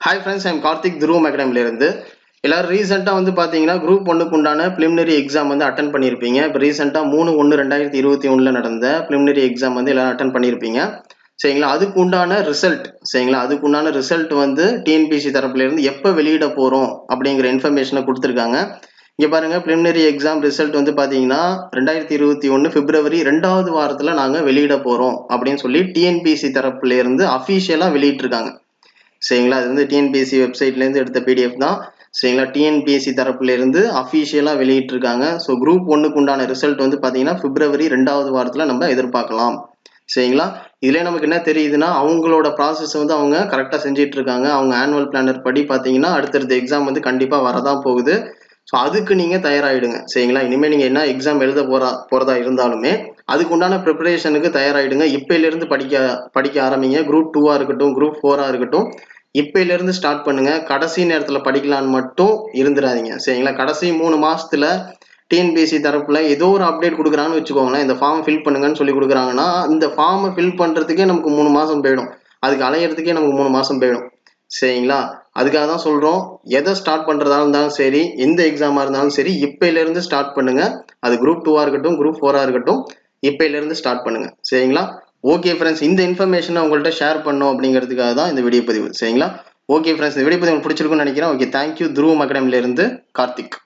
Hi friends, I'm Karthik துருவம் அகாடமிலேருந்து. எல்லாரும் ரீசெண்டாக வந்து பார்த்தீங்கன்னா குரூப் ஒன்றுக்கு உண்டான ப்ரிலிமினரி எக்ஸாம் வந்து அட்டன் பண்ணியிருப்பீங்க. இப்போ ரீசெண்டாக 3/1/2021 நடந்த ப்ரிலிமினரி எக்ஸாம் வந்து எல்லாரும் அட்டன் பண்ணியிருப்பீங்க. சரிங்களா? அதுக்கு உண்டான ரிசல்ட் சரிங்களா? அதுக்கு உண்டான ரிசல்ட் வந்து டிஎன்பிசி தரப்புலேருந்து எப்போ வெளியிட போகிறோம் அப்படிங்கிற இன்ஃபர்மேஷனை கொடுத்துருக்காங்க. இங்கே பாருங்க, ப்ரிலிமினரி எக்ஸாம் ரிசல்ட் வந்து பார்த்தீங்கன்னா 2021 பிப்ரவரி 2வது வாரத்தில் நாங்கள் வெளியிட போகிறோம் அப்படின்னு சொல்லி டிஎன்பிசி தரப்புலேருந்து அஃபீஷியலாக வெளியிட்டிருக்காங்க. சரிங்களா? அது வந்து டிஎன்பிஎஸ்சி வெப்சைட்லேருந்து எடுத்த பிடிஎஃப் தான். சரிங்களா? டிஎன்பிஎஸ்சி தரப்புலேருந்து அஃபீஷியலாக வெளியிட்டிருக்காங்க. ஸோ குரூப் ஒன்றுக்கு உண்டான ரிசல்ட் வந்து பார்த்தீங்கன்னா பிப்ரவரி 2வது வாரத்தில் நம்ம எதிர்பார்க்கலாம். சரிங்களா? இதுலேயே நமக்கு என்ன தெரியுதுன்னா, அவங்களோட ப்ராசஸ் வந்து அவங்க கரெக்டாக செஞ்சிட்டு இருக்காங்க. அவங்க ஆனுவல் பிளானர் படி பார்த்தீங்கன்னா அடுத்தடுத்த எக்ஸாம் வந்து கண்டிப்பாக வரதான் போகுது. ஸோ அதுக்கு நீங்கள் தயாராகிடுங்க. சரிங்களா? இனிமேல் நீங்கள் என்ன எக்ஸாம் எழுத போகிறதா இருந்தாலுமே அதுக்கு உண்டான ப்ரிப்பரேஷனுக்கு தயாராகிடுங்க. இப்பையிலேருந்து படிக்க ஆரம்பிங்க. குரூப் 2-ஆ இருக்கட்டும், குரூப் 4-ஆ இருக்கட்டும், இப்பையிலேருந்து ஸ்டார்ட் பண்ணுங்க. கடைசி நேரத்தில் படிக்கலான்னு மட்டும் இருந்துடாதீங்க. சரிங்களா? கடைசி 3 மாசத்துல டிஎன்பிஎஸ்சி தரப்புல ஏதோ ஒரு அப்டேட் கொடுக்குறான்னு வச்சுக்கோங்களேன். இந்த ஃபார்ம் ஃபில் பண்ணுங்கன்னு சொல்லி கொடுக்குறாங்கன்னா இந்த ஃபார்மை ஃபில் பண்ணுறதுக்கே நமக்கு 3 மாதம் போயிடும். அதுக்கு அலையிறதுக்கே நமக்கு 3 மாதம் போயிடும். சரிங்களா? அதுக்காக தான் சொல்கிறோம், எதை ஸ்டார்ட் பண்ணுறதா இருந்தாலும் சரி, எந்த எக்ஸாமாக இருந்தாலும் சரி, இப்பையிலேருந்து ஸ்டார்ட் பண்ணுங்க. அது குரூப் 2-ஆ இருக்கட்டும், குரூப் 4-ஆ இருக்கட்டும், இப்பையிலேருந்து ஸ்டார்ட் பண்ணுங்க. சரிங்களா? ஓகே ஃப்ரெண்ட்ஸ், இந்த இன்ஃபர்மேஷனை உங்கள்கிட்ட ஷேர் பண்ணோம் அப்படிங்கிறதுக்காக தான் இந்த வீடியோ பதிவு. சரிங்களா? ஓகே ஃப்ரெண்ட்ஸ், இந்த வீடியோ பதிவு உங்களுக்கு பிடிச்சிருக்குன்னு நினைக்கிறேன். Okay, thank you. துருவம் அகாடமிலேருந்து கார்த்திக்.